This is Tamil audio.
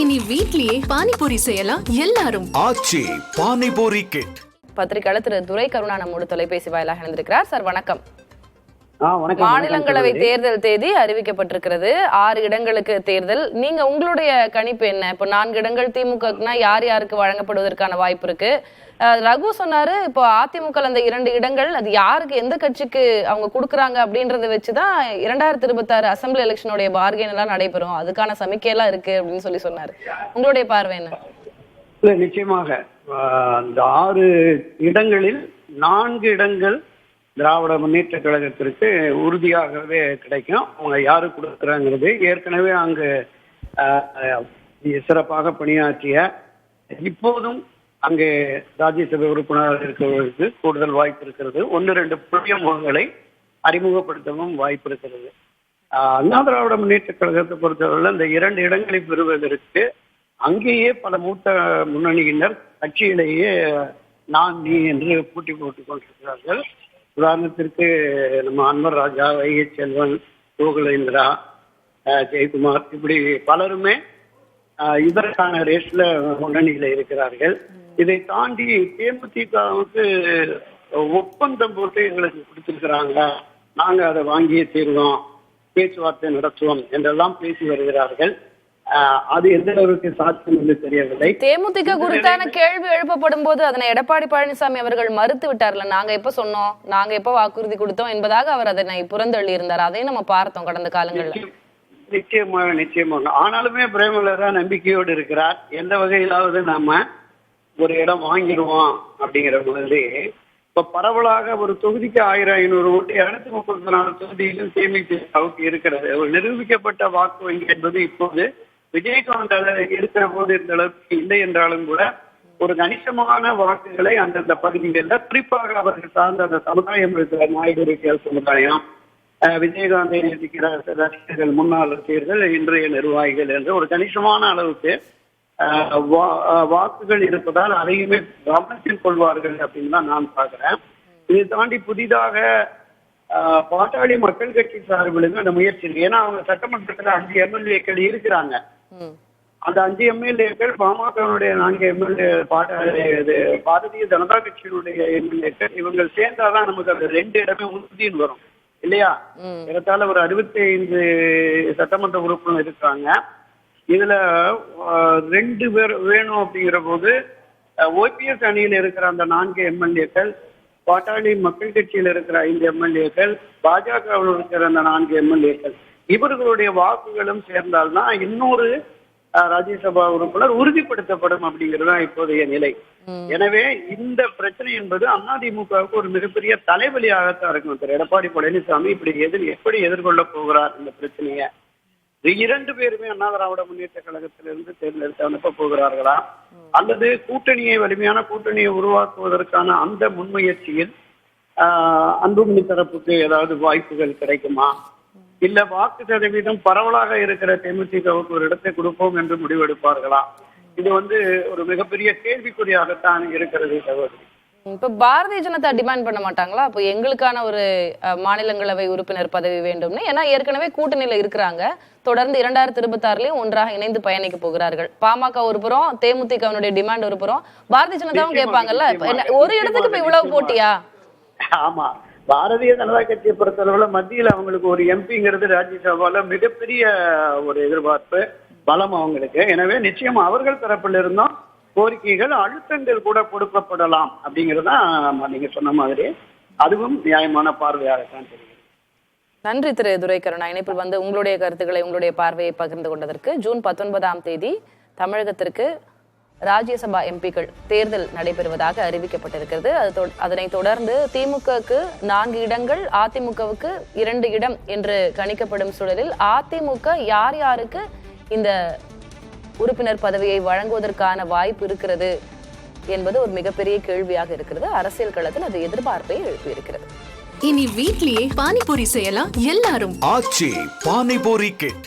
இனி வீட்லயே பானிபூரி செய்யலாம் எல்லாரும். ஆச்சி பானிபூரி கிட். பத்திரிகையாளர் திரு துரை கருணா நம்மோடு தொலைபேசி வாயிலாக இணைந்திருக்கிறார். சார் வணக்கம். மாநிலங்களவை தேர்தல் தேதி அறிவிக்கப்பட்டிருக்கிறது. 6 இடங்களுக்கு தேர்தல். நீங்க உங்களுடைய கணிப்பு என்ன? இப்போ 4 இடங்கள் திமுகனா யார் யாருக்கு வழங்கப்படுவதற்கான வாய்ப்பு இருக்கு? ரகு சொன்னாரு, இப்போ அதிமுக அந்த 2 இடங்கள் அது யாருக்கு, எந்த கட்சிக்கு அவங்க கொடுக்குறாங்க அப்படின்றத வச்சுதான் 2026 அசம்பிளி எலெக்ஷனுடைய பார்கெயின் எல்லாம் நடைபெறும், அதுக்கான சமிக்கையெல்லாம் இருக்கு அப்படின்னு சொன்னாரு. உங்களுடைய பார்வை என்ன? இல்ல, நிச்சயமாக அந்த 6 இடங்களில் 4 இடங்கள் திராவிட முன்னேற்ற கழகத்திற்கு உறுதியாகவே கிடைக்கும். அவங்க யாரு கொடுக்குறாங்கிறது ஏற்கனவே அங்கு சிறப்பாக பணியாற்றிய, இப்போதும் அங்கே ராஜ்யசபை உறுப்பினராக இருக்கிறவர்களுக்கு கூடுதல் வாய்ப்பு இருக்கிறது. 1-2 புதிய முகங்களை அறிமுகப்படுத்தவும் வாய்ப்பு இருக்கிறது. அண்ணா திராவிட முன்னேற்ற கழகத்தை பொறுத்தவரை இந்த 2 இடங்களை பெறுவதற்கு அங்கேயே பல மூத்த முன்னணியினர் கட்சியிலேயே நான் நீ என்று போட்டி போட்டுக் கொண்டிருக்கிறார்கள். உதாரணத்திற்கு நம்ம அன்வர் ராஜா, வைகை செல்வன், கோகுலேந்திரா, ஜெயக்குமார், இப்படி பலருமே இதற்கான ரேஸ்ல முன்னணியில இருக்கிறார்கள். இதை தாண்டி தேமுதிகவுக்கு ஒப்பந்தம் போட்டு எங்களுக்கு கொடுத்திருக்கிறாங்க, நாங்க அதை வாங்கியே தீர்வோம், பேச்சுவார்த்தை நடத்துவோம் என்றெல்லாம் பேசி வருகிறார்கள். அது எந்த அளவுக்கு சாத்தியம் என்று தெரியவில்லை. தேமுதிக குறித்தான கேள்வி எழுப்பப்படும் போது அதனை எடப்பாடி பழனிசாமி அவர்கள் மறுத்து விட்டார்ல. நாங்க எப்ப சொன்னோம், நாங்க எப்ப வாக்குறுதி கொடுத்தோம் என்பதாக அவர் அதனை புறந்தள்ளி இருந்தார். அதையும் நம்ம பார்த்தோம் கடந்த காலங்கள்ல. நிச்சயமாக ஆனாலுமே பிரேமலரா நம்பிக்கையோடு இருக்கிறார். எந்த வகையிலாவது நாம ஒரு இடம் வாங்கிடுவோம் அப்படிங்கிற மாதிரி. இப்ப பரவலாக ஒரு தொகுதிக்கு 1500 ஓட்டு 234 தொகுதியிலும் தேமுதிகவுக்கு இருக்கிறது. ஒரு நிரூபிக்கப்பட்ட வாக்கு வங்கி என்பது இப்போது விஜயகாந்த் இருக்கிற போது இந்த அளவுக்கு இல்லை என்றாலும் கூட ஒரு கணிசமான வாக்குகளை அந்தந்த பகுதிகளில், குறிப்பாக அவர்கள் சார்ந்த அந்த சமுதாயம் இருக்கிற நாயுடு சமுதாயம், விஜயகாந்தை நேசிக்கிற ரசிகர்கள், முன்னாள் ரசிகர்கள், இன்றைய நிர்வாகிகள் என்று ஒரு கணிசமான அளவுக்கு வாக்குகள் இருப்பதால் அதையுமே கவனத்தில் கொள்வார்கள் அப்படின்னு தான் நான் பார்க்கிறேன். இதை தாண்டி புதிதாக பாட்டாளி மக்கள் கட்சி சார்பில் அந்த முயற்சி இருக்கு. ஏன்னா அவங்க சட்டமன்றத்தில் 5 எம்எல்ஏக்கள் இருக்கிறாங்க. அந்த 5 எம்எல்ஏக்கள் பாமகனுடைய 4 எம்எல்ஏ, பாரதிய ஜனதா கட்சியினுடைய எம்எல்ஏக்கள், இவங்க சேர்ந்தாதான் நமக்கு அந்த 2 இடமே உறுதின்னு வரும் இல்லையா? ஏறத்தாழ ஒரு 65 சட்டமன்ற உறுப்பினர் இருக்காங்க. இதுல 2 பேர் வேணும் அப்படிங்கிற போது ஓபிஎஸ் அணியில் இருக்கிற அந்த 4 எம்எல்ஏக்கள், பாட்டாளி மக்கள் கட்சியில் இருக்கிற 5 எம்எல்ஏக்கள், பாஜகவில் இருக்கிற அந்த 4 எம்எல்ஏக்கள், இவர்களுடைய வாக்குகளும் சேர்ந்தால்தான் இன்னொரு ராஜ்யசபா உறுப்பினர் உறுதிப்படுத்தப்படும் அப்படிங்கிறது இப்போதைய நிலை. எனவே இந்த பிரச்சனை என்பது அதிமுகவுக்கு ஒரு மிகப்பெரிய தலைவலியாகத்தான் இருக்கும். திரு எடப்பாடி பழனிசாமி எப்படி எதிர்கொள்ள போகிறார் இந்த பிரச்சனையை? 2 பேருமே அண்ணா திராவிட முன்னேற்ற கழகத்திலிருந்து தேர்ந்தெடுத்து அனுப்ப போகிறார்களா, அல்லது வலிமையான கூட்டணியை உருவாக்குவதற்கான அந்த முன்முயற்சியில் அன்புமணி தரப்புக்கு ஏதாவது வாய்ப்புகள் கிடைக்குமா, இல்ல வாக்கு சதவீதம் பரவலாக இருக்கிற தேமுதிகவுக்கு ஒரு இடத்தை கொடுப்போம் என்று முடிவெடுப்பார்களா? இது ஒரு மிகப்பெரிய கேள்விக்குறியாகத்தான் இருக்கிறது சகோதரி. இப்ப பாரதிய ஜனதா டிமாண்ட் பண்ண மாட்டாங்களா? அப்போ எங்களுக்கான ஒரு மாநிலங்களவை உறுப்பினர் பதவி வேண்டும்னு. ஏன்னா ஏற்கனவே கூட்டணியில இருக்கிறாங்க. தொடர்ந்து 2026லயும் ஒன்றாக இணைந்து பயணிக்க போகிறார்கள். பாமக ஒரு புறம், தேமுதிகவுடைய டிமாண்ட் ஒரு புறம், பாரதிய ஜனதாவும் கேட்பாங்கல்ல. ஒரு இடத்துக்கு இப்ப இவ்வளவு போட்டியா? ஆமா, பாரதிய ஜனதா கட்சியை பொறுத்தளவுல மத்தியில் அவங்களுக்கு ஒரு எம்பிங்கிறது ராஜ்யசபால மிகப்பெரிய ஒரு எதிர்பார்ப்பு, பலம் அவங்களுக்கு. எனவே நிச்சயம் அவர்கள் தரப்பில் இருந்தும் கோரிக்கைகள், அழுத்தங்கள் கூட கொடுக்கப்படலாம் அப்படிங்கறதுதான் நீங்க சொன்ன மாதிரி அதுவும் நியாயமான பார்வையாகத்தான் தெரியும். நன்றி திரு துரை கருணா. இணைப்பில் உங்களுடைய கருத்துக்களை, உங்களுடைய பார்வையை பகிர்ந்து கொண்டதற்கு. ஜூன் 19ஆம் தேதி தமிழகத்திற்கு ராஜ்யசபா எம்பிக்கள் தேர்தல் நடைபெறுவதாக அறிவிக்கப்பட்டிருக்கிறது. அதனைத் தொடர்ந்து திமுகவுக்கு 4 இடங்கள், அதிமுகவுக்கு 2 இடம் என்று கணிக்கப்படும் சூழலில் அதிமுக யார் யாருக்கு இந்த உறுப்பினர் பதவியை வழங்குவதற்கான வாய்ப்பு இருக்கிறது என்பது ஒரு மிகப்பெரிய கேள்வியாக இருக்கிறது. அரசியல் களத்தில் அது எதிர்பார்ப்பை எழுப்பியிருக்கிறது. இனி வீட்லயே பானிபூரி செய்யலாம் எல்லாரும். ஆச்சி பானிபூரி கிட்.